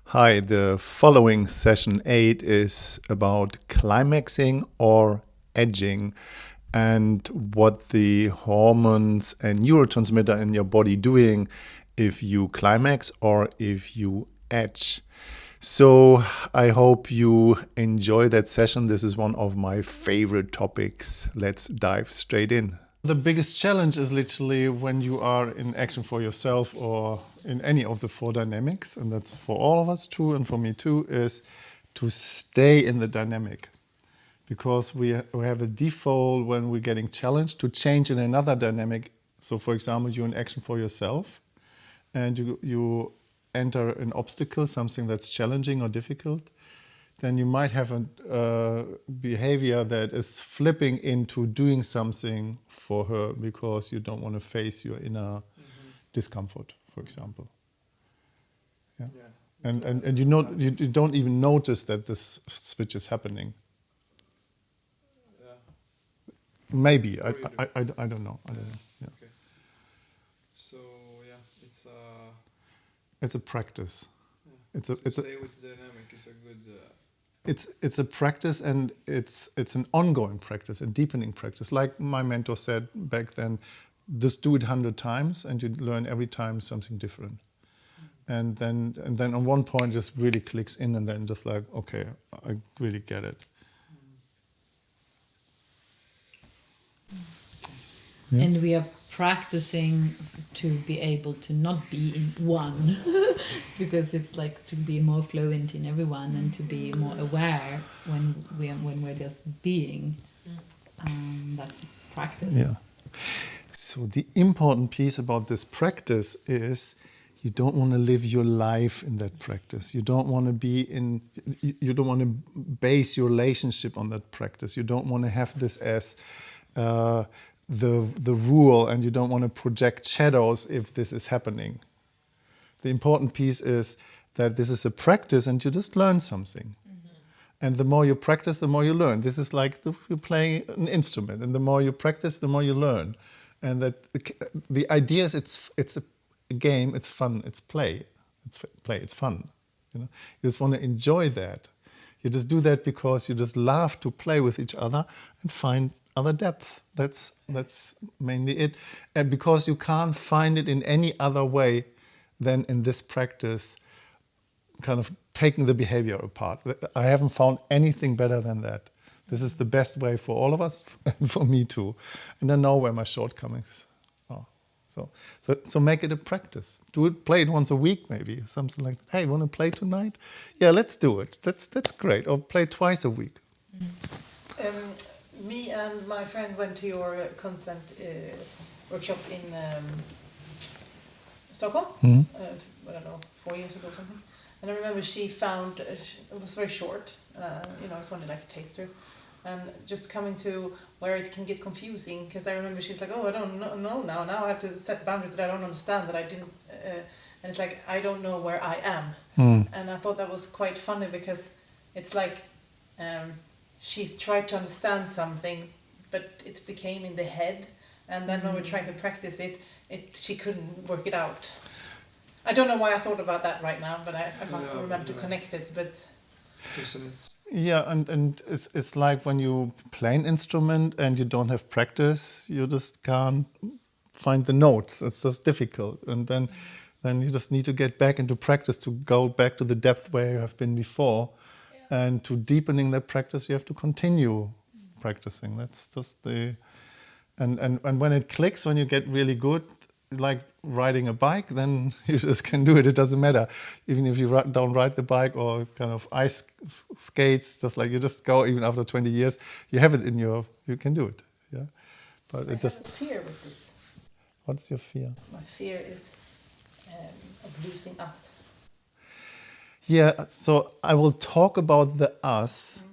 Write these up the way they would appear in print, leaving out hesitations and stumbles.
Hi, the following session 8 is about climaxing or edging and what the hormones and neurotransmitter in your body doing if you climax or if you edge. So I hope you enjoy that session. This is one of my favorite topics. Let's dive straight in. The biggest challenge is literally when you are in action for yourself or in any of the four dynamics, and that's for all of us true and for me too, is to stay in the dynamic. Because we have a default when we're getting challenged to change in another dynamic. So for example, you're in action for yourself and you enter an obstacle, something that's challenging or difficult, then you might have a behavior that is flipping into doing something for her because you don't want to face your inner discomfort, for example. Yeah. And you don't even notice that this switch is happening. Maybe I don't know. Yeah. Okay. So yeah, It's a practice. yeah. It's a Stay with the dynamic is a good. it's a practice, and it's an ongoing practice, a deepening practice. Like my mentor said back then, just do it 100 times, and you learn every time something different. And then on one point, just really clicks in, and then just like, okay, I really get it. Yeah. And we are practicing to be able to not be in one because it's like to be more fluent in everyone and to be more aware when we're just being that practice. Yeah. So the important piece about this practice is you don't want to live your life in that practice. You don't want to be in. You don't want to base your relationship on that practice. You don't want to have this as the rule, and you don't want to project shadows if this is happening. The important piece is that this is a practice, and you just learn something. And the more you practice, the more you learn. This is like you play an instrument, and the more you practice, the more you learn. And that the idea is it's a game, it's fun, it's play, it's fun. You just want to enjoy that. You just do that because you just love to play with each other and find other depths. That's mainly it. And because you can't find it in any other way than in this practice, kind of taking the behavior apart. I haven't found anything better than that. This is the best way for all of us and for me too. And I know where my shortcomings are. So make it a practice. Do it, play it once a week maybe, something like that. Hey, want to play tonight? Yeah, let's do it. That's great. Or play twice a week. Me and my friend went to your consent workshop in Stockholm. I don't know, 4 years ago or something. And I remember she found it was very short. It's only like a taste through, and just coming to where it can get confusing, because I remember she's like, oh, I don't know now. Now I have to set boundaries that I don't understand, that I didn't, and it's like I don't know where I am. And I thought that was quite funny, because it's like she tried to understand something, but it became in the head, and then when we're trying to practice it, she couldn't work it out. I don't know why I thought about that right now, but I can't remember to connect it. But yeah, and it's like when you play an instrument and you don't have practice, you just can't find the notes. It's just difficult, and then you just need to get back into practice to go back to the depth where you have been before, and to deepening that practice, you have to continue practicing. That's just the and when it clicks, when you get really good, like riding a bike, then you just can do it. It doesn't matter. Even if you don't ride the bike or kind of ice skates, just like you just go, even after 20 years, you have it in you can do it. Yeah. But I have a fear with this. What's your fear? My fear is of losing us. Yeah, so I will talk about the us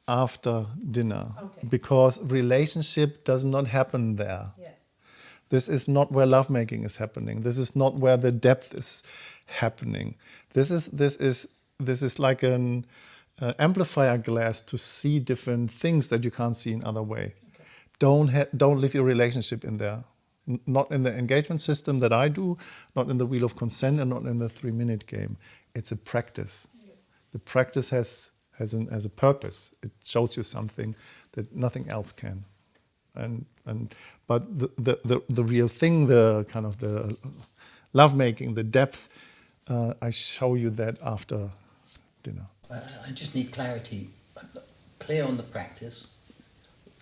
after dinner. Okay. Because relationship does not happen there. Yeah. This is not where lovemaking is happening. This is not where the depth is happening. This is like an amplifier glass to see different things that you can't see in other way. Okay. Don't live your relationship in there. Not in the engagement system that I do, not in the wheel of consent, and not in the 3-minute game. It's a practice. The practice has a purpose. It shows you something that nothing else can. But the real thing, the kind of the lovemaking, the depth, I show you that after dinner. I just need clarity. Clear on the practice,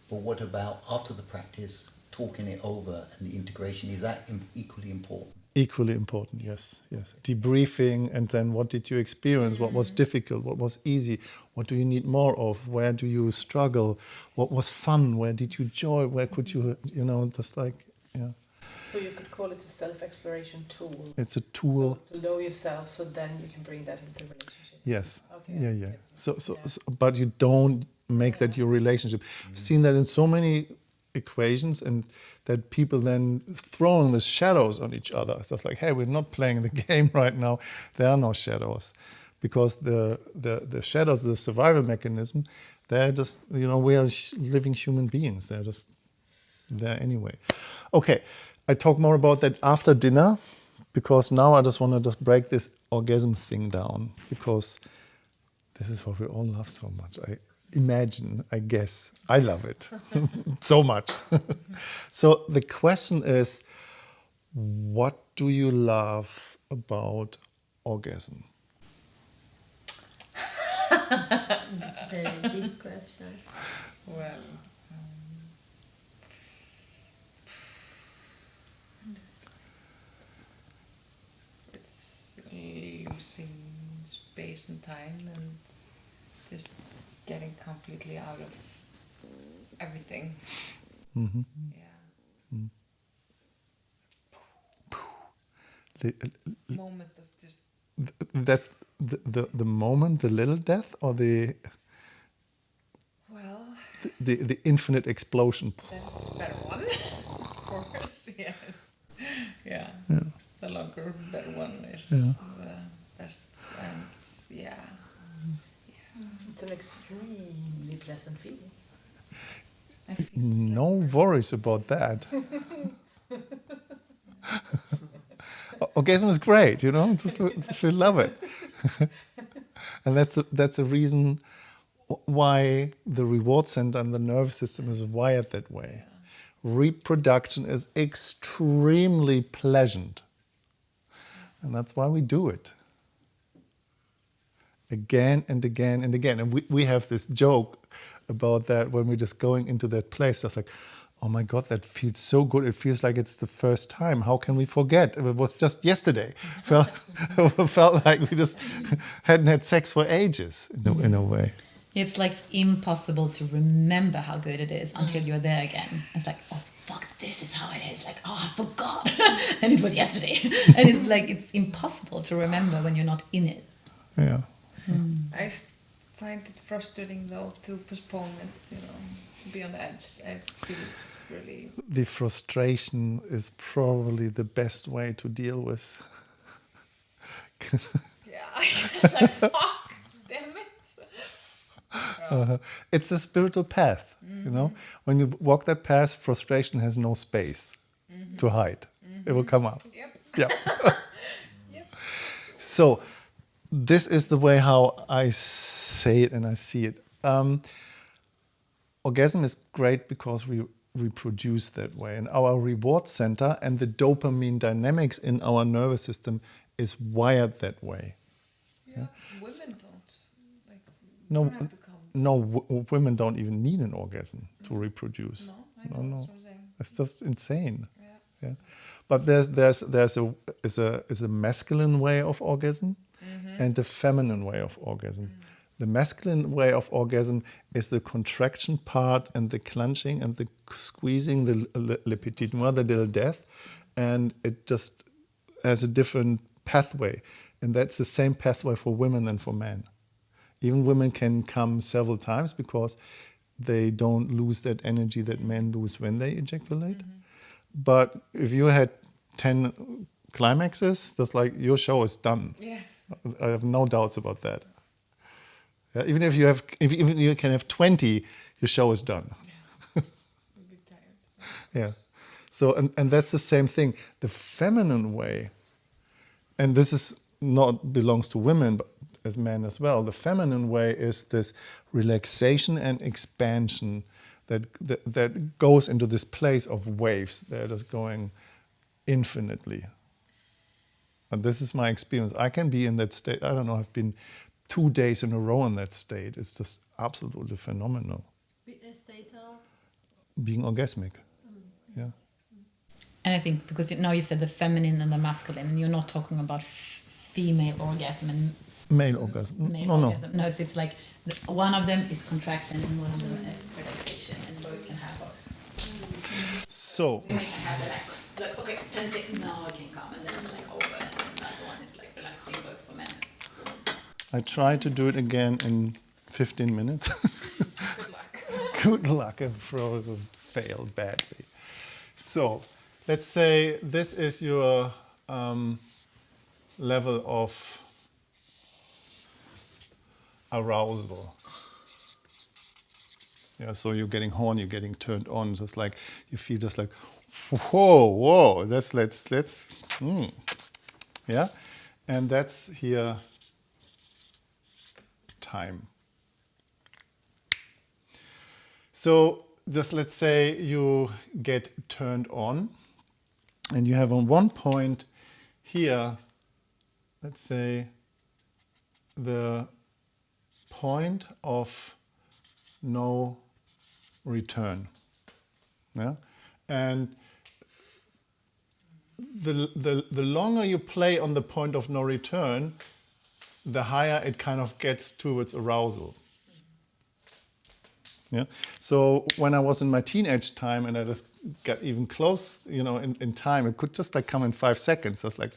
but what about after the practice, talking it over and the integration? Is that equally important? Equally important, yes. Debriefing, and then what did you experience? What was difficult? What was easy? What do you need more of? Where do you struggle? What was fun? Where did you joy? Where could you, just like, yeah. So you could call it a self-exploration tool. It's a tool. So to know yourself, so then you can bring that into relationship. Yes. Okay. Yeah. So, but you don't make that your relationship. I've seen that in so many equations, and that people then throwing the shadows on each other. It's just like, hey, we're not playing the game right now. There are no shadows, because the shadows, the survival mechanism, they're just, we are living human beings. They're just there anyway. Okay, I talk more about that after dinner, because now I just want to just break this orgasm thing down, because this is what we all love so much. I guess. I love it so much. So the question is, what do you love about orgasm? Very deep question. Well, it's losing space and time and just getting completely out of everything. Mm-hmm. Yeah. Moment of just That's the moment, the little death, or the well, the infinite explosion. that's the better one, of course. Yes. Yeah. The longer, better one is the best, and yeah. It's an extremely pleasant feeling. I feel No worries about that. Orgasm is great, just we love it. And that's a reason why the reward center and the nervous system is wired that way. Reproduction is extremely pleasant. And that's why we do it. Again and again and again. And we have this joke about that when we're just going into that place. It's like, oh my God, that feels so good. It feels like it's the first time. How can we forget? It was just yesterday. Felt like we just hadn't had sex for ages, in a way. It's like impossible to remember how good it is until you're there again. It's like, oh fuck, this is how it is. Like, oh, I forgot. And it was yesterday. And it's like, it's impossible to remember when you're not in it. Yeah. I find it frustrating though to postpone it, be on the edge. I feel it's really... The frustration is probably the best way to deal with. Yeah, like, fuck, damn it. It's a spiritual path, When you walk that path, frustration has no space to hide. It will come up. Yep. Yeah. Yep. So this is the way how I say it and I see it. Orgasm is great because we reproduce that way. And our reward center and the dopamine dynamics in our nervous system is wired that way. Yeah. Women don't. Like, No, don't have to come. no, women don't even need an orgasm to reproduce. No, I know, No. that's what I'm saying. It's just insane. Yeah. Yeah. But there's a masculine way of orgasm and a feminine way of orgasm. The masculine way of orgasm is the contraction part and the clenching and the squeezing, le petit noir, the little death, and it just has a different pathway. And that's the same pathway for women and for men. Even women can come several times because they don't lose that energy that men lose when they ejaculate. But if you had 10 climaxes, that's like your show is done. Yes. I have no doubts about that. Yeah, even if you can have 20, your show is done. We'll be tired. Yeah. So and that's the same thing. The feminine way, and this is not belongs to women, but as men as well. The feminine way is this relaxation and expansion that goes into this place of waves that is going infinitely. And this is my experience. I can be in that state. I don't know, I've been 2 days in a row in that state. It's just absolutely phenomenal. A state of? Being orgasmic. Yeah. And I think because now you said the feminine and the masculine, and you're not talking about female orgasm and Male orgasm. male No. orgasm. No, so it's like one of them is contraction and one of them is relaxation, and both can have both. So, You can have the like okay, 10 seconds, now I can come, and then it's like over, and then the other one is like relaxing both for men. I try to do it again in 15 minutes. Good luck. Good luck, I probably failed badly. So, let's say this is your level of arousal. Yeah, so you're getting horny, you're getting turned on, just like you feel just like, whoa, let's, yeah, and that's here time. So just let's say you get turned on, and you have on one point here, let's say, the point of no return. Yeah? And the longer you play on the point of no return, the higher it kind of gets towards arousal. Yeah. So when I was in my teenage time and I just got even close, in time, it could just like come in 5 seconds. Just like,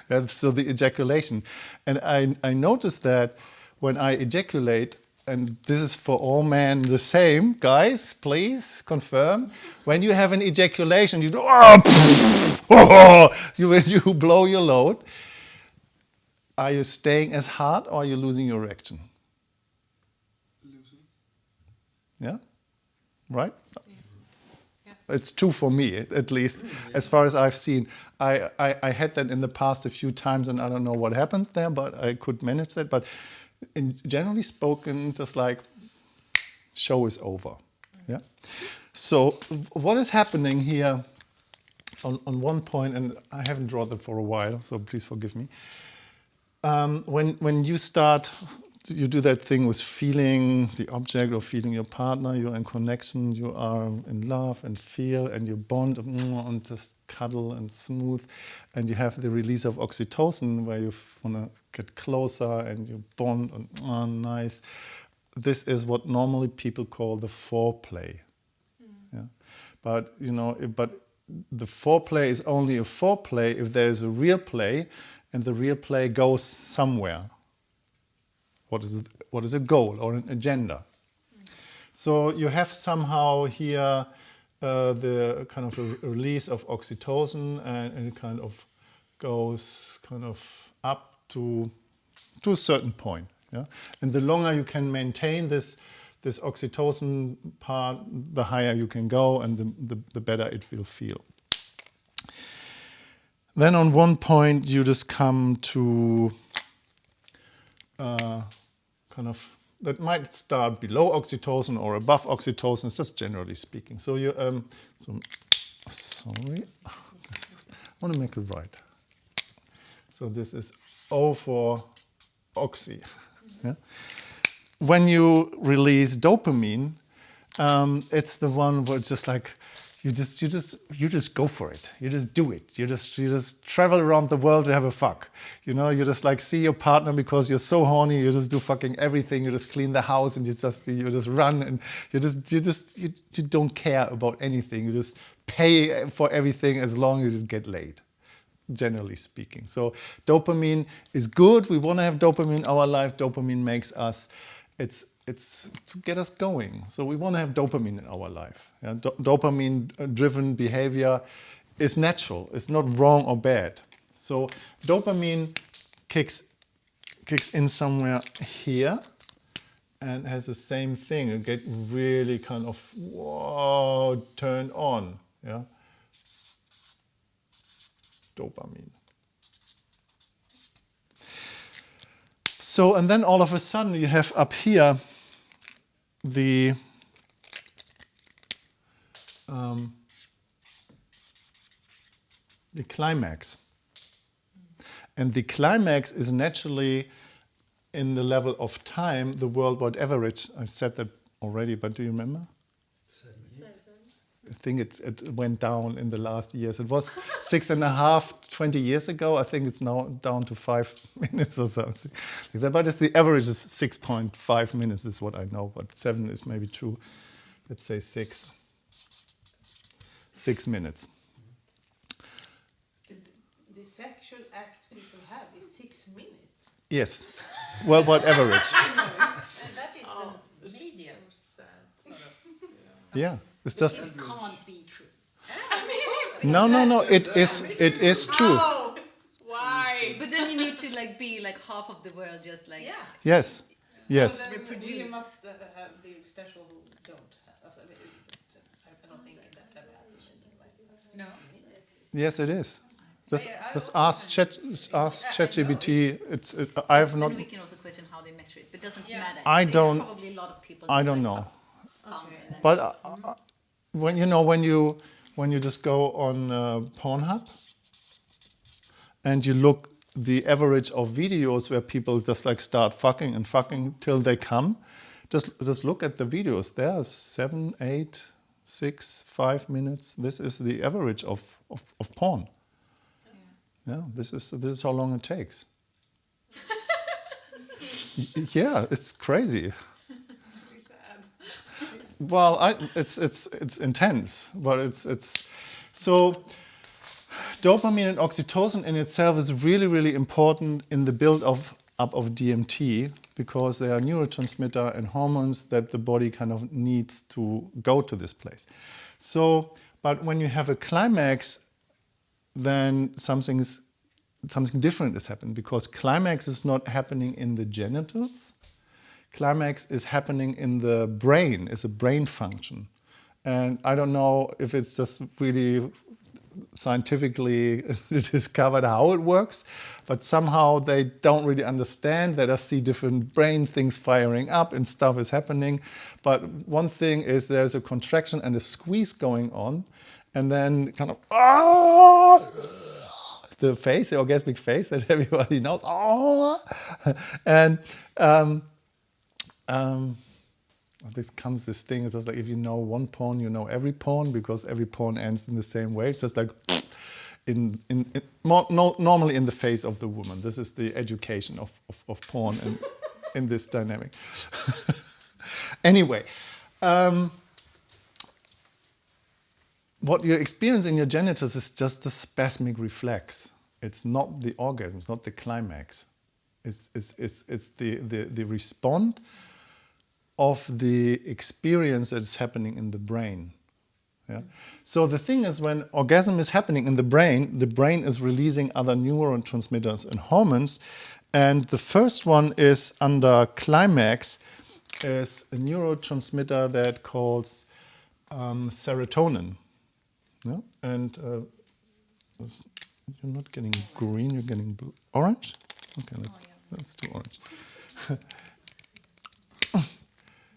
yeah, so the ejaculation. And I noticed that when I ejaculate, and this is for all men the same, guys, please confirm. When you have an ejaculation, you do, you blow your load. Are you staying as hard or are you losing your erection? Losing. Yeah? Right? It's true for me, at least, as far as I've seen. I had that in the past a few times, and I don't know what happens there, but I could manage that. But generally spoken, just like, show is over. Yeah. So what is happening here on one point, and I haven't drawn that for a while, so please forgive me. When you start, you do that thing with feeling the object or feeling your partner, you're in connection, you are in love and feel, and you bond and just cuddle and smooth, and you have the release of oxytocin where you want to get closer and you bond and nice. This is what normally people call the foreplay. Yeah? But the foreplay is only a foreplay if there is a real play, and the real play goes somewhere. What is a goal or an agenda? So you have somehow here the kind of a release of oxytocin, and it kind of goes kind of up to a certain point. Yeah? And the longer you can maintain this oxytocin part, the higher you can go, and the better it will feel. Then on one point you just come to kind of, that might start below oxytocin or above oxytocin, it's just generally speaking. So you, sorry, I want to make it right. So this is O for oxy. Yeah? When you release dopamine, it's the one where it's just like, you just go for it. You just do it. You just travel around the world to have a fuck. You just like see your partner because you're so horny. You just do fucking everything. You just clean the house and you just run, and you don't care about anything. You just pay for everything as long as you get laid, generally speaking. So dopamine is good. We want to have dopamine in our life. Dopamine makes us, it's to get us going. So we want to have dopamine in our life. Yeah? Dopamine-driven behavior is natural. It's not wrong or bad. So dopamine kicks in somewhere here and has the same thing. You get really kind of, whoa, turned on. Yeah? dopamine. So, and then all of a sudden you have up here the climax. And the climax is naturally, in the level of time, the worldwide average. I said that already, but do you remember? I think it went down in the last years. It was 6.5, 20 years ago. I think it's now down to 5 minutes or something like that. But it's the average is 6.5 minutes is what I know. But 7 is maybe true. Let's say 6. 6 minutes. The sexual act people have is 6 minutes. Yes. Worldwide average. And that is a medium. Yeah. It's just It can't be true. no. It is true. Oh, why? But then you need to like be like half of the world, just like Yeah. Yes. Yes. So then we Reproduce. must have the special who don't. I don't think that's ever happened. No. Yes, it is. Just I ask ChatGPT. I have not. Then we can also question how they measure it, but it doesn't Yeah. matter. I There's don't- Probably a lot of people. I just don't like, know. come and then- But when you just go on Pornhub and you look the average of videos where people just like start fucking and fucking till they come, just look at the videos. There are 7, 8, 6, 5 minutes. This is the average of porn. Yeah, this is how long it takes. Yeah, it's crazy. It's really sad. Well, it's intense, but it's so dopamine and oxytocin in itself is really, really important in the build up of DMT because they are neurotransmitter and hormones that the body kind of needs to go to this place. So, but when you have a climax, then something different is happening because climax is not happening in the genitals. Climax is happening in the brain, it's a brain function. And I don't know if it's just really scientifically discovered how it works, but somehow they don't really understand that I see different brain things firing up and stuff is happening. But one thing is there's a contraction and a squeeze going on, and then kind of the face, the orgasmic face that everybody knows. And this thing. It's just like if you know one porn, you know every porn because every porn ends in the same way. It's just like normally in the face of the woman. This is the education of porn and in this dynamic. Anyway, what you experience in your genitals is just the spasmic reflex. It's not the orgasm. It's not the climax. It's the response of the experience that is happening in the brain. Yeah? So the thing is, when orgasm is happening in the brain is releasing other neurotransmitters and hormones. And the first one is under climax is a neurotransmitter that calls serotonin. Yeah? And you're not getting green, you're getting blue. Orange? Okay, let's do orange.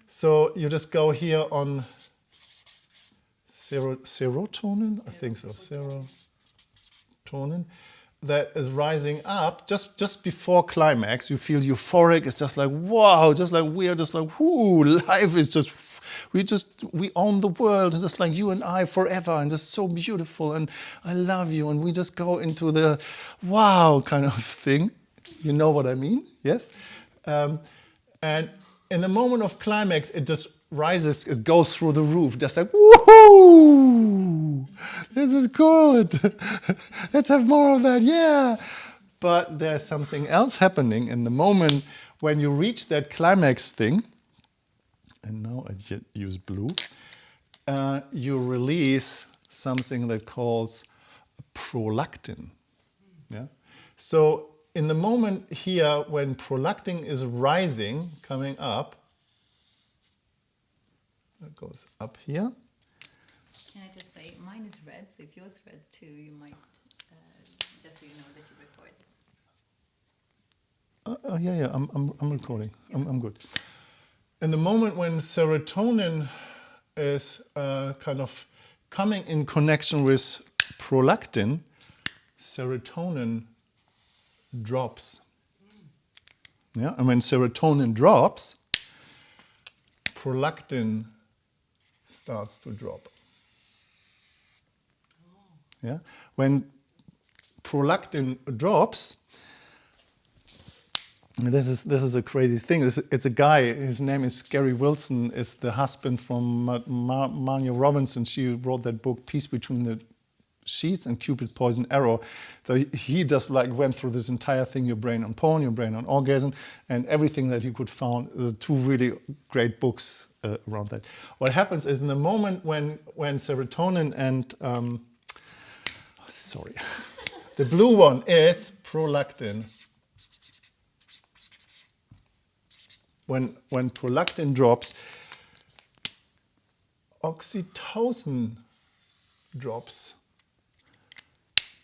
So you just go here on serotonin, I think so, serotonin, that is rising up just before climax. You feel euphoric. It's just like, wow, just like we're just like, whoo, life is just, we own the world, and just like you and I forever, and it's so beautiful, and I love you, and we just go into the wow kind of thing. You know what I mean? Yes? And in the moment of climax, it just rises, it goes through the roof, just like, woohoo! This is good. Let's have more of that, yeah. But there's something else happening in the moment when you reach that climax thing, and now I use blue, you release something that calls prolactin. Yeah? So in the moment here, when prolactin is rising, coming up, it goes up here. Can I just say, mine is red, so if yours red too, you might Just so you know that you record this. Yeah, I'm recording. I'm good. In the moment when serotonin is kind of coming in connection with prolactin, serotonin drops. Yeah, and when serotonin drops, prolactin starts to drop. Yeah, when prolactin drops, this is a crazy thing. It's a guy. His name is Gary Wilson. Is the husband from Manya Robinson. She wrote that book, Peace Between the Sheets and Cupid Poison Arrow. So he just like went through this entire thing: your brain on porn, your brain on orgasm, and everything that he could find. Two really great books around that. What happens is in the moment when serotonin and the blue one is prolactin. When prolactin drops, oxytocin drops,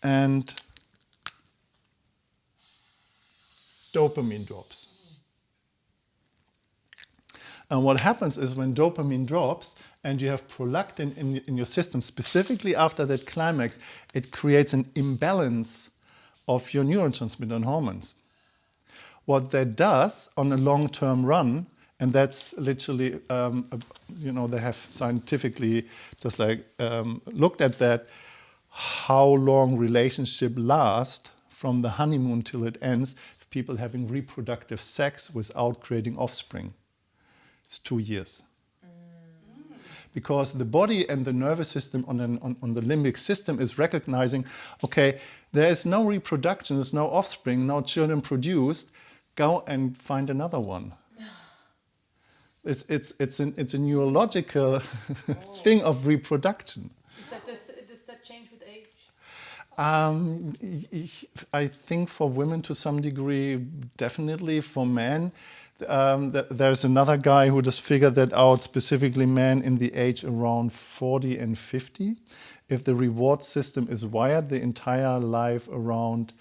and dopamine drops. And what happens is when dopamine drops and you have prolactin in your system, specifically after that climax, it creates an imbalance of your neurotransmitter and hormones. What that does on a long-term run, and that's literally, they have scientifically just like looked at that, how long relationship lasts from the honeymoon till it ends, people having reproductive sex without creating offspring. It's 2 years. Because the body and the nervous system on the limbic system is recognizing, okay, there is no reproduction, there's no offspring, no children produced, go and find another one. It's a neurological thing of reproduction. Does that change with age? I think for women to some degree, definitely. For men, there's another guy who just figured that out, specifically men in the age around 40 and 50. If the reward system is wired the entire life around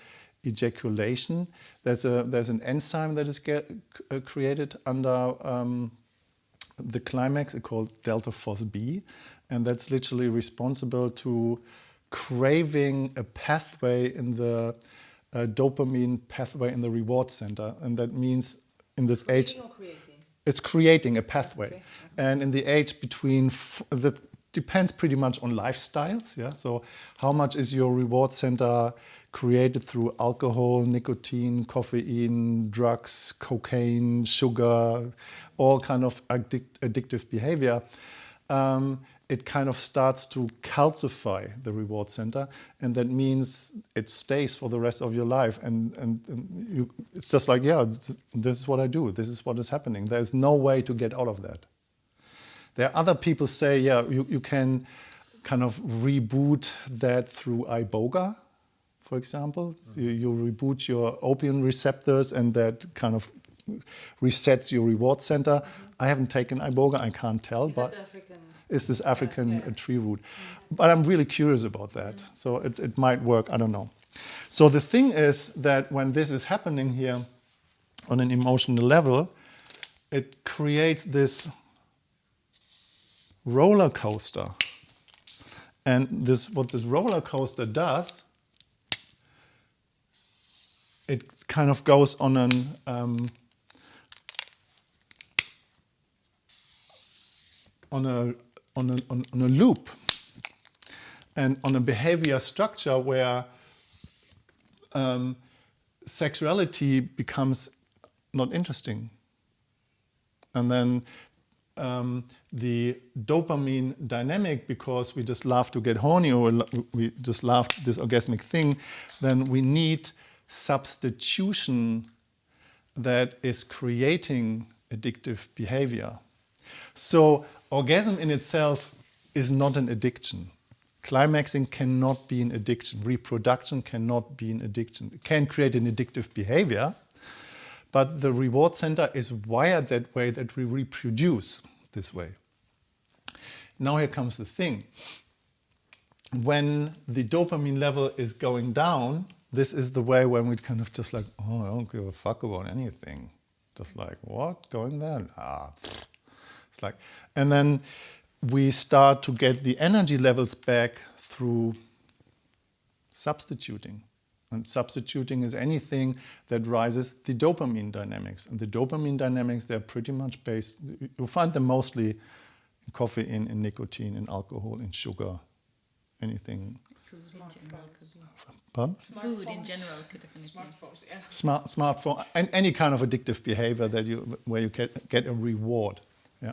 ejaculation, there's an enzyme that is created under the climax. It's called delta phos-B, and that's literally responsible to craving a pathway in the dopamine pathway in the reward center, and that means in this age, it's creating a pathway. Okay. And in the age between that depends pretty much on lifestyles. Yeah, so how much is your reward center created through alcohol, nicotine, caffeine, drugs, cocaine, sugar, all kind of addictive behavior. It kind of starts to calcify the reward center, and that means it stays for the rest of your life. And it's just like, yeah, this is what I do. This is what is happening. There's no way to get out of that. There are other people say, yeah, you can kind of reboot that through iboga, for example. You reboot your opium receptors, and that kind of resets your reward center. I haven't taken iboga, I can't tell, but it's this African tree root. But I'm really curious about that. So it might work, I don't know. So the thing is that when this is happening here on an emotional level, it creates this roller coaster. And what this roller coaster does, it kind of goes on a loop and on a behavior structure where sexuality becomes not interesting. And then the dopamine dynamic, because we just love to get horny or we just love this orgasmic thing, then we need substitution that is creating addictive behavior. So orgasm in itself is not an addiction. Climaxing cannot be an addiction. Reproduction cannot be an addiction. It can create an addictive behavior, but the reward center is wired that way that we reproduce this way. Now here comes the thing. When the dopamine level is going down, this is the way when we kind of just like, oh, I don't give a fuck about anything. Just like, what? Going there? Ah. It's like, and then we start to get the energy levels back through substituting. And substituting is anything that rises the dopamine dynamics. And the dopamine dynamics, they're pretty much based, you'll find them mostly in coffee, in nicotine, in alcohol, in sugar, anything. Food in general could be. Pardon? Food in general could definitely. Smartphones, yeah. Smartphone, and any kind of addictive behavior that where you get a reward. Yeah.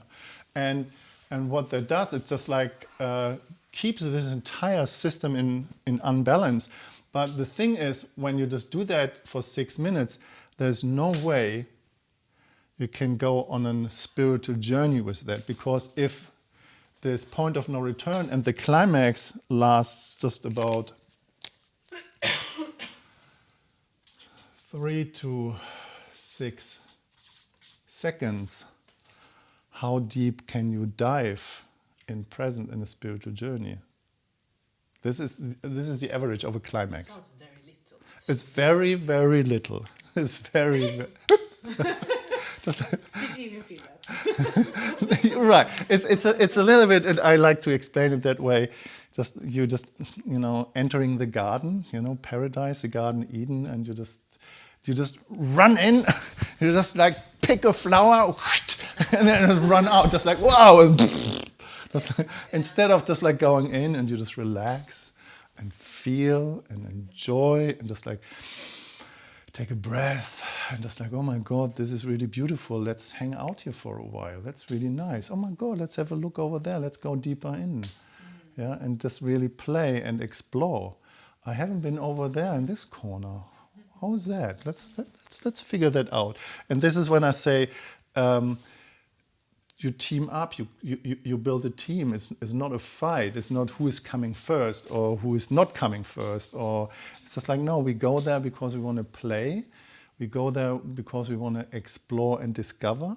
And what that does, it just like keeps this entire system in unbalance. But the thing is, when you just do that for 6 minutes, there's no way you can go on a spiritual journey with that. Because if this point of no return and the climax lasts just about 3 to 6 seconds, how deep can you dive in present in a spiritual journey? This is the average of a climax. Sounds very little. It's very, very little. It's very. Did you even feel that? You're right. It's a little bit, and I like to explain it that way. Just entering the garden, paradise, the Garden Eden, and you just run in. You just like pick a flower, and then run out, just like wow. And instead of just like going in and you just relax and feel and enjoy and just like take a breath and just like, oh my God, this is really beautiful. Let's hang out here for a while. That's really nice. Oh my God, let's have a look over there. Let's go deeper in. Yeah, and just really play and explore. I haven't been over there in this corner. How is that? Let's figure that out. And this is when I say, you team up, you build a team. It's not a fight. It's not who is coming first or who is not coming first. Or it's just like, no, we go there because we want to play. We go there because we want to explore and discover.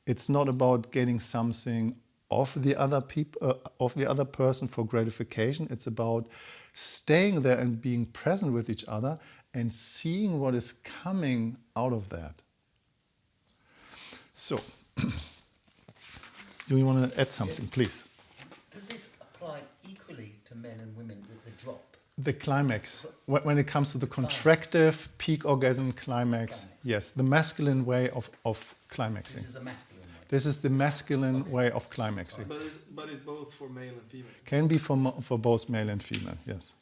It's not about getting something of the other person for gratification. It's about staying there and being present with each other and seeing what is coming out of that. So, do you want to add something, please? Does this apply equally to men and women with the drop? The climax, when it comes to the contractive peak orgasm climax, yes, the masculine way of climaxing. This is a masculine way. This is the masculine way of climaxing. But it's both for male and female. Can be for both male and female, yes.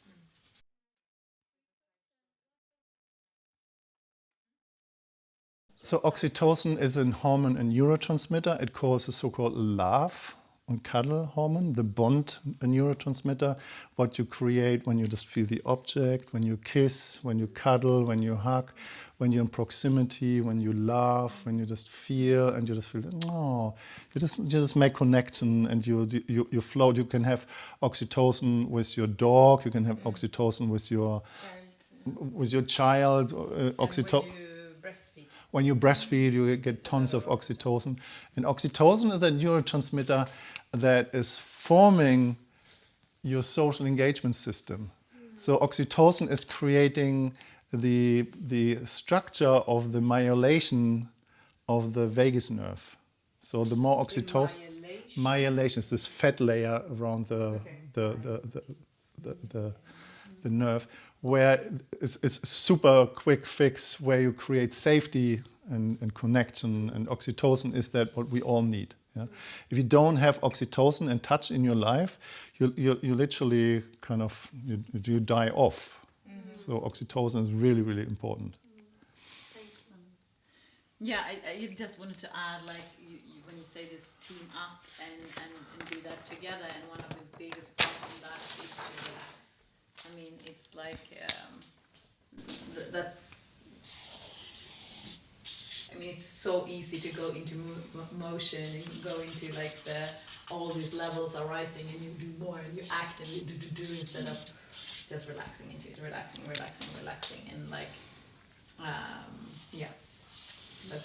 So oxytocin is a hormone and neurotransmitter. It causes so-called love and cuddle hormone, the bond neurotransmitter, what you create when you just feel the object, when you kiss, when you cuddle, when you hug, when you're in proximity, when you laugh, when you just feel, and you just feel, oh, you just make connection and you float. You can have oxytocin with your dog. You can have oxytocin with your child. Oxytocin. When you breastfeed, you get tons of oxytocin. And oxytocin is a neurotransmitter that is forming your social engagement system. So oxytocin is creating the structure of the myelation of the vagus nerve. So the more oxytocin, myelation is this fat layer around the nerve, where it's super quick fix, where you create safety and connection, and oxytocin is that what we all need. Yeah? If you don't have oxytocin and touch in your life, you literally kind of you die off. Mm-hmm. So oxytocin is really, really important. Yeah, I just wanted to add, like, when you say this team up and do that together, and one of the biggest parts of that is to relax. I mean, it's like, it's so easy to go into motion, and you go into like all these levels are rising, and you do more, and you act, and you do instead of just relaxing into it, relaxing, and like, yeah. But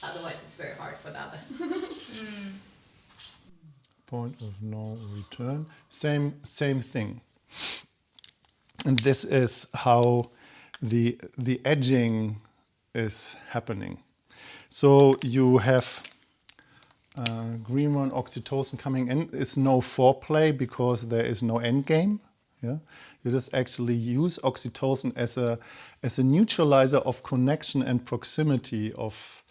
otherwise, it's very hard for the other. Point of no return. Same thing. And this is how the edging is happening. So you have green one, oxytocin coming in. It's no foreplay because there is no end game. Yeah, you just actually use oxytocin as a neutralizer of connection and proximity of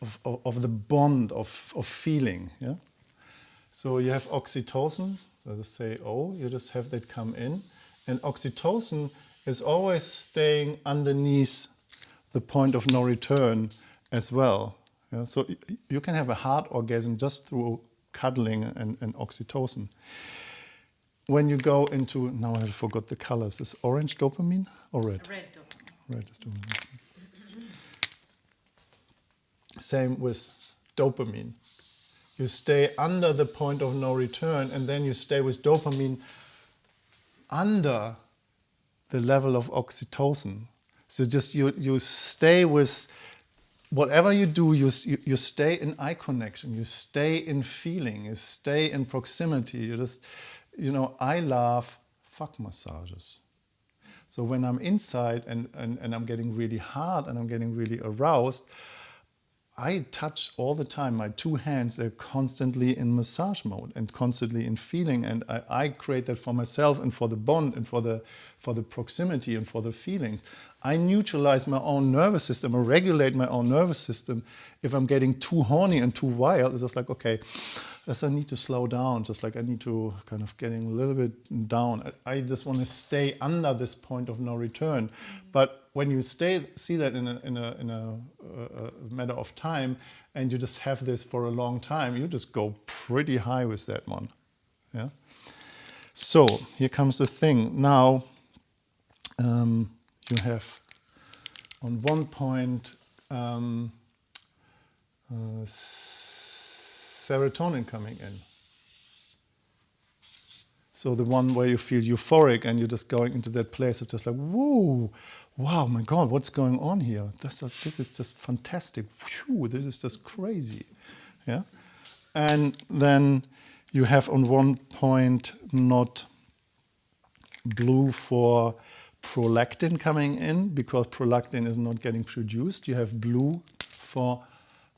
the bond of feeling. Yeah. So you have oxytocin. So just say O. You just have that come in, and oxytocin is always staying underneath the point of no return as well. Yeah? So you can have a hard orgasm just through cuddling and oxytocin. When you go into, now I forgot the colors, is orange dopamine or red? Red dopamine. Red is dopamine. Same with dopamine. You stay under the point of no return, and then you stay with dopamine under the level of oxytocin. So just you stay with whatever you do, you stay in eye connection, you stay in feeling, you stay in proximity. You just, I love fuck massages. So when I'm inside and I'm getting really hard and I'm getting really aroused, I touch all the time. My two hands are constantly in massage mode and constantly in feeling, and I create that for myself and for the bond and for the proximity and for the feelings. I neutralize my own nervous system or regulate my own nervous system. If I'm getting too horny and too wild, it's just like, okay, I need to slow down, just like I need to kind of getting a little bit down. I just want to stay under this point of no return. But when you see that in a matter of time, and you just have this for a long time, you just go pretty high with that one. Yeah. So here comes the thing. Now you have on one point serotonin coming in. So the one where you feel euphoric and you're just going into that place of just like, whoa, wow, my God, what's going on here? This is just fantastic. Whew, this is just crazy. Yeah. And then you have on one point not blue for prolactin coming in because prolactin is not getting produced. You have blue for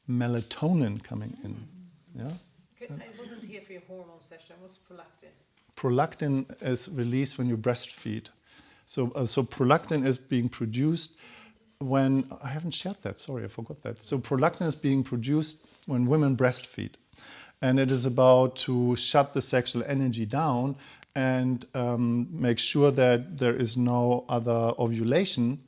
melatonin coming in. Yeah. Okay, I wasn't here for your hormone session. What's prolactin? Prolactin is released when you breastfeed. So prolactin is being produced when, I haven't shared that, sorry, I forgot that. So prolactin is being produced when women breastfeed. And it is about to shut the sexual energy down and make sure that there is no other ovulation,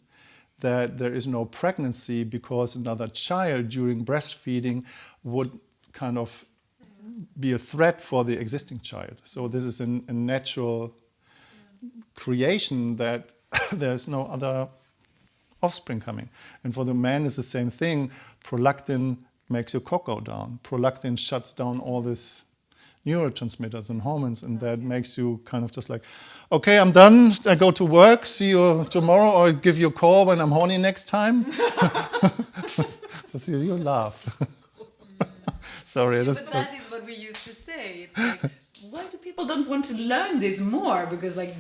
that there is no pregnancy, because another child during breastfeeding would kind of be a threat for the existing child. So this is a natural creation that there's no other offspring coming. And for the man, it's the same thing. Prolactin makes your cock go down. Prolactin shuts down all these neurotransmitters and hormones, and that makes you kind of just like, okay, I'm done. I go to work. See you tomorrow, or give you a call when I'm horny next time. So you laugh. Sorry. But that is what we used to say. It's like, why do people don't want to learn this more? Because like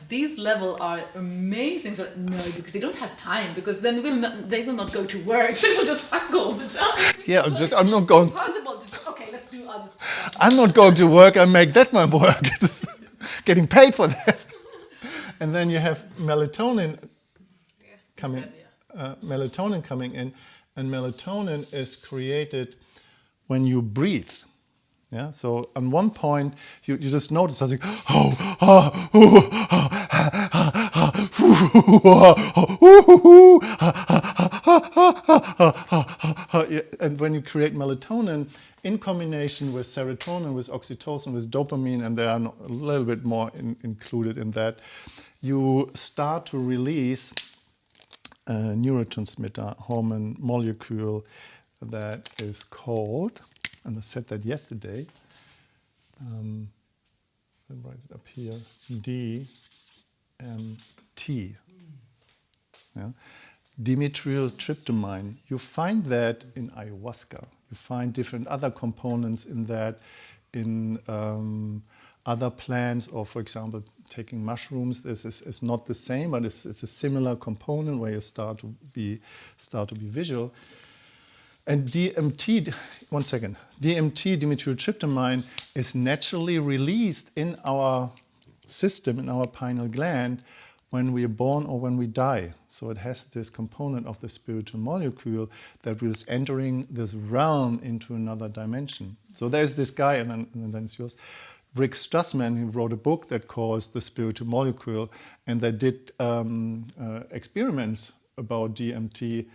these levels are amazing. So no, because they don't have time. Because then they will not go to work. They will just fuck all the time. Yeah, I'm not going. Impossible to. Okay, let's do other stuff. I'm not going to work. I make that my work. Getting paid for that. And then you have melatonin coming. Melatonin coming in, and melatonin is created when you breathe. Yeah, so on one point you just notice something, and when you create melatonin in combination with serotonin, with oxytocin, with dopamine, and there are a little bit more included in that, you start to release a neurotransmitter hormone molecule that is called, and I said that yesterday, I'll write it up here, DMT. Yeah? Dimethyltryptamine. You find that in ayahuasca. You find different other components in that, in other plants, or for example, taking mushrooms. This is not the same, but it's a similar component where you start to be visual. And DMT, one second, DMT, dimethyltryptamine, is naturally released in our system, in our pineal gland, when we are born or when we die. So it has this component of the spiritual molecule that is entering this realm into another dimension. So there's this guy, and then it's yours, Rick Strassman, who wrote a book that calls The Spiritual Molecule, and they did experiments about DMT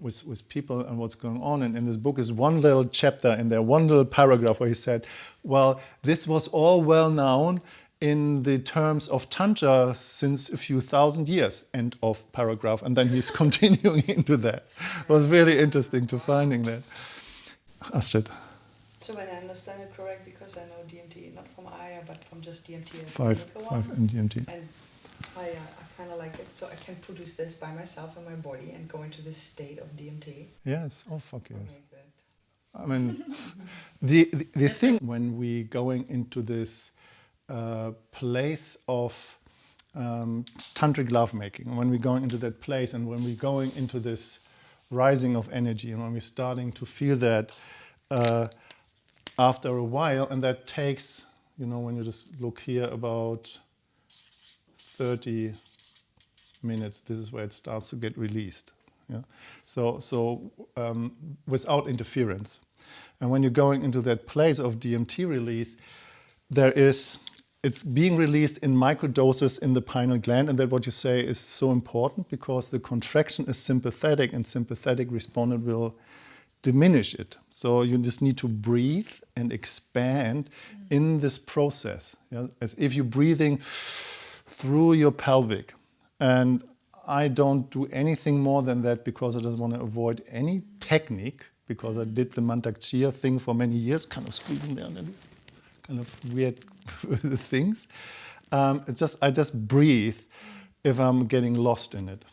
with people and what's going on. And in this book is one little chapter in there, one little paragraph where he said, well, this was all well known in the terms of Tantra since a few thousand years, end of paragraph. And then he's continuing into that. It was really interesting to finding that. Astrid. So when I understand it correct, because I know DMT, not from Aya, but from just DMT. 5 in DMT. And I kind of like it, so I can produce this by myself in my body and go into this state of DMT. Yes, oh fuck yes. Like that. I mean, the thing when we going into this place of tantric lovemaking, when we're going into that place and when we're going into this rising of energy and when we're starting to feel that after a while, and that takes, when you just look here, about 30 minutes, this is where it starts to get released. Yeah? So without interference. And when you're going into that place of DMT release, it's being released in microdoses in the pineal gland, and that what you say is so important because the contraction is sympathetic, and sympathetic respondent will diminish it. So you just need to breathe and expand in this process, as if you're breathing through your pelvic. And I don't do anything more than that because I just want to avoid any technique, because I did the Mantak Chia thing for many years, kind of squeezing there and then kind of weird things. I just breathe if I'm getting lost in it.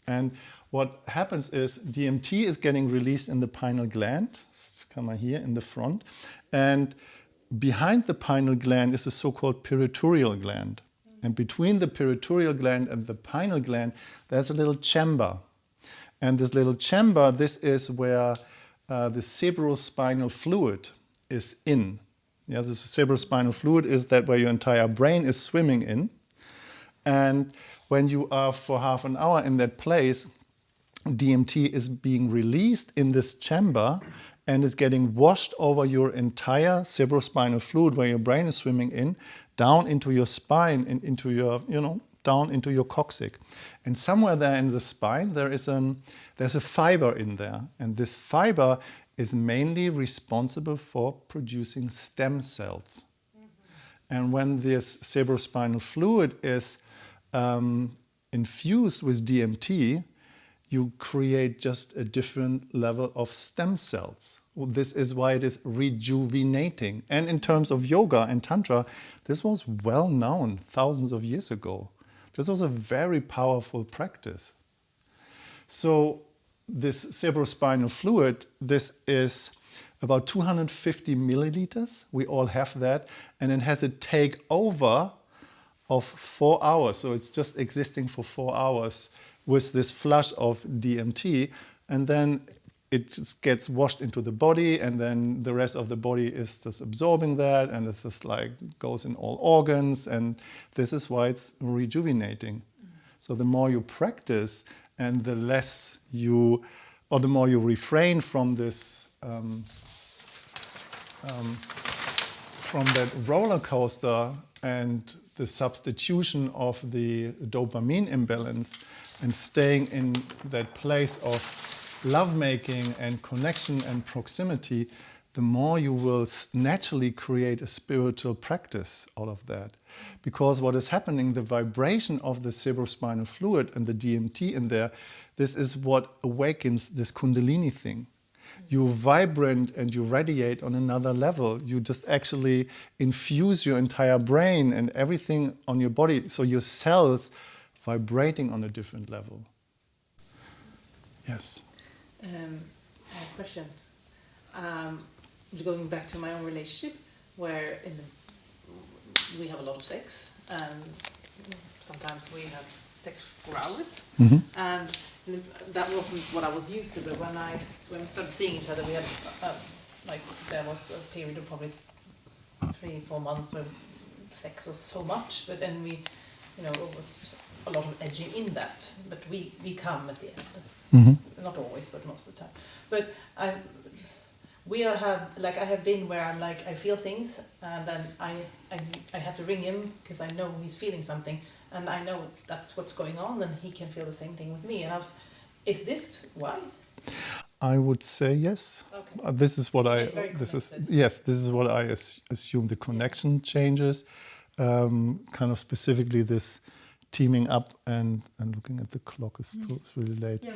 And what happens is DMT is getting released in the pineal gland, it's kind of here in the front, and behind the pineal gland is a so-called pituitary gland. And between the pituitary gland and the pineal gland, there's a little chamber. And this little chamber, this is where the cerebrospinal fluid is in. Yeah, the cerebrospinal fluid is that where your entire brain is swimming in. And when you are for half an hour in that place, DMT is being released in this chamber and is getting washed over your entire cerebrospinal fluid where your brain is swimming in, down into your spine and into your, down into your coccyx. And somewhere there in the spine, there's a fiber in there. And this fiber is mainly responsible for producing stem cells. And when this cerebrospinal fluid is infused with DMT, you create just a different level of stem cells. This is why it is rejuvenating. And in terms of yoga and tantra, this was well known thousands of years ago. This was a very powerful practice. So this cerebrospinal fluid, this is about 250 milliliters. We all have that. And it has a takeover of 4 hours. So it's just existing for 4 hours with this flush of DMT. And then it just gets washed into the body, and then the rest of the body is just absorbing that, and it's just like goes in all organs, and this is why it's rejuvenating. So the more you practice, and the less you, or the more you refrain from this, from that roller coaster and the substitution of the dopamine imbalance, and staying in that place of lovemaking and connection and proximity, the more you will naturally create a spiritual practice out of that. Because what is happening, the vibration of the cerebrospinal fluid and the DMT in there, this is what awakens this Kundalini thing. You vibrate and you radiate on another level. You just actually infuse your entire brain and everything on your body, so your cells vibrating on a different level. Yes. I have a question. Going back to my own relationship, where we have a lot of sex, and sometimes we have sex for hours, Mm-hmm. and that wasn't what I was used to. But when we started seeing each other, we had like there was a period of probably 3-4 months where sex was so much, but then we, it was a lot of edging in that. But we come at the end, Mm-hmm. not always, but most of the time. But I have been where I'm like I feel things, and then I have to ring him because I know he's feeling something, and I know that's what's going on, and he can feel the same thing with me. And is this why? I would say yes. Okay. This is what Get very connected. This is what I assume. The connection changes, kind of specifically this teaming up and looking at the clock is really late. Yeah,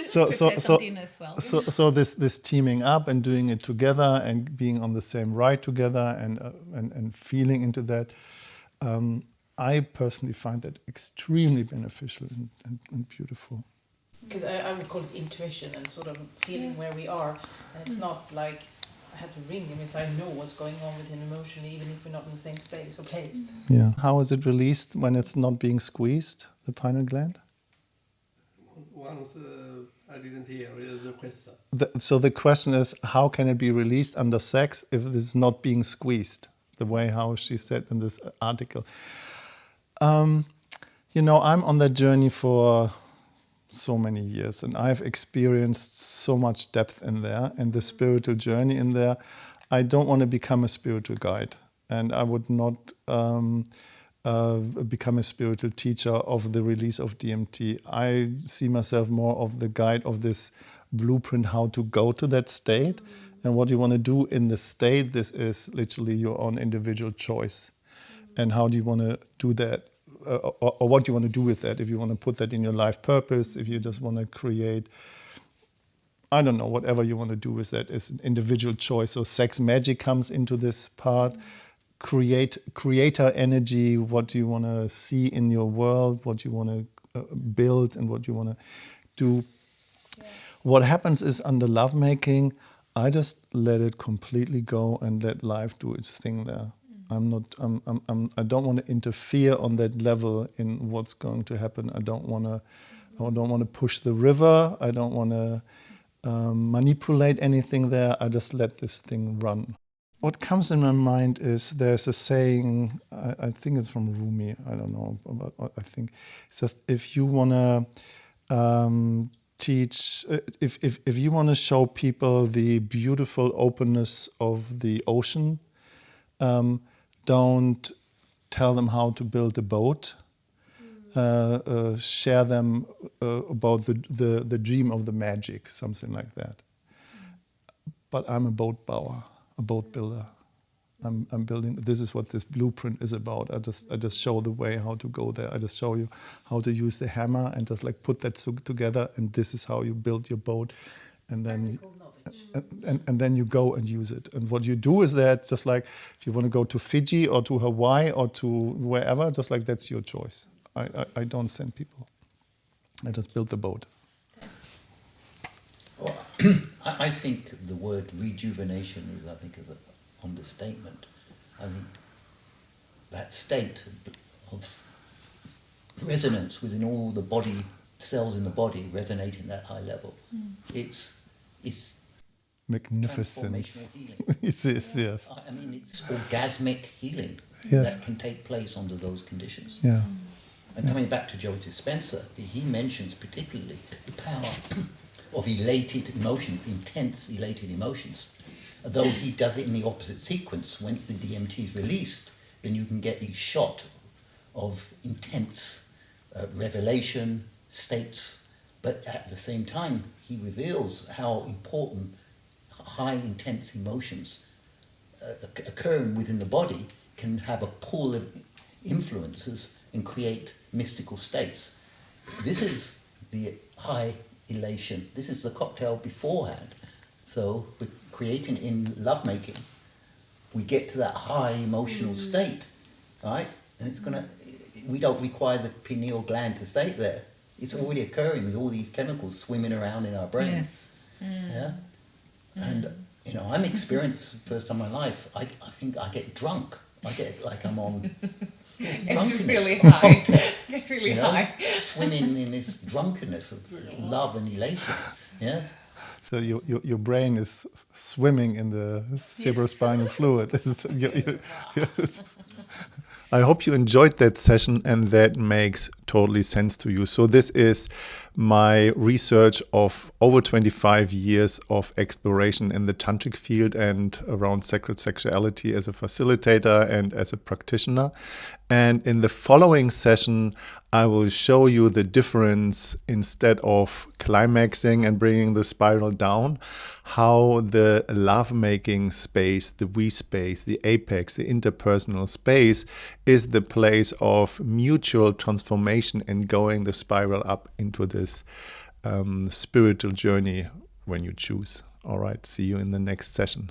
So dinner as well. so this teaming up and doing it together and being on the same ride together and feeling into that. I personally find that extremely beneficial and beautiful. Because I would call it intuition and sort of feeling where we are, and it's not like I have to ring him, it's I know what's going on with him emotionally, even if we're not in the same space or place. Yeah. How is it released when it's not being squeezed, the pineal gland? Once I didn't hear the question. So the question is, how can it be released under sex if it is not being squeezed? The way how she said in this article. I'm on that journey for so many years, and I've experienced so much depth in there and the spiritual journey in there. I don't want to become a spiritual guide, and I would not become a spiritual teacher of the release of DMT. I see myself more of the guide of this blueprint, how to go to that state and what you want to do in the state. This is literally your own individual choice. And how do you want to do that? Or what do you want to do with that? If you want to put that in your life purpose, if you just want to create, I don't know, whatever you want to do with that is an individual choice. So sex magic comes into this part. Creator energy, what do you want to see in your world, what you want to build and what you want to do. Yeah. What happens is under lovemaking, I just let it completely go and let life do its thing there. I don't want to interfere on that level in what's going to happen. I don't want to push the river. I don't want to manipulate anything there. I just let this thing run. What comes in my mind is there's a saying, I think it's from Rumi, I don't know, but I think it's just if you want to teach, if you want to show people the beautiful openness of the ocean, don't tell them how to build a boat. Share them about the dream of the magic, something like that. But I'm a boat builder. I'm building. This is what this blueprint is about. I just show the way how to go there. I just show you how to use the hammer and just like put that together. And this is how you build your boat. And then and then you go and use it. And what you do is that just like if you want to go to Fiji or to Hawaii or to wherever, just like that's your choice. I don't send people. I just build the boat. Well, I think the word rejuvenation is an understatement. I think that state of resonance within all the body cells in the body resonating at that high level. It's magnificence. Transformational healing. It is, yes. I mean, it's orgasmic healing Yes. that can take place under those conditions. Yeah. And coming back to Joe Dispenza, he mentions particularly the power of elated emotions, intense elated emotions. Though he does it in the opposite sequence. Once the DMT is released, then you can get these shot of intense revelation states. But at the same time, he reveals how important high intense emotions occurring within the body can have a pool of influences and create mystical states. This is the high elation. This is the cocktail beforehand. So we're creating in lovemaking, we get to that high emotional state, right? And it's gonna, we don't require the pineal gland to stay there. It's already occurring with all these chemicals swimming around in our brain. Yes. Yeah. And I'm experienced first time in my life. I think I get drunk I get like I'm on. It's drunkenness really on high. cocktail, It's really you know, high. swimming in this drunkenness of love and elation. Yes. So your brain is swimming in the cerebrospinal fluid. I hope you enjoyed that session and that makes totally sense to you. So this is my research of over 25 years of exploration in the tantric field and around sacred sexuality as a facilitator and as a practitioner. And in the following session, I will show you the difference instead of climaxing and bringing the spiral down, how the lovemaking space, the we space, the apex, the interpersonal space is the place of mutual transformation and going the spiral up into this spiritual journey when you choose. All right, see you in the next session.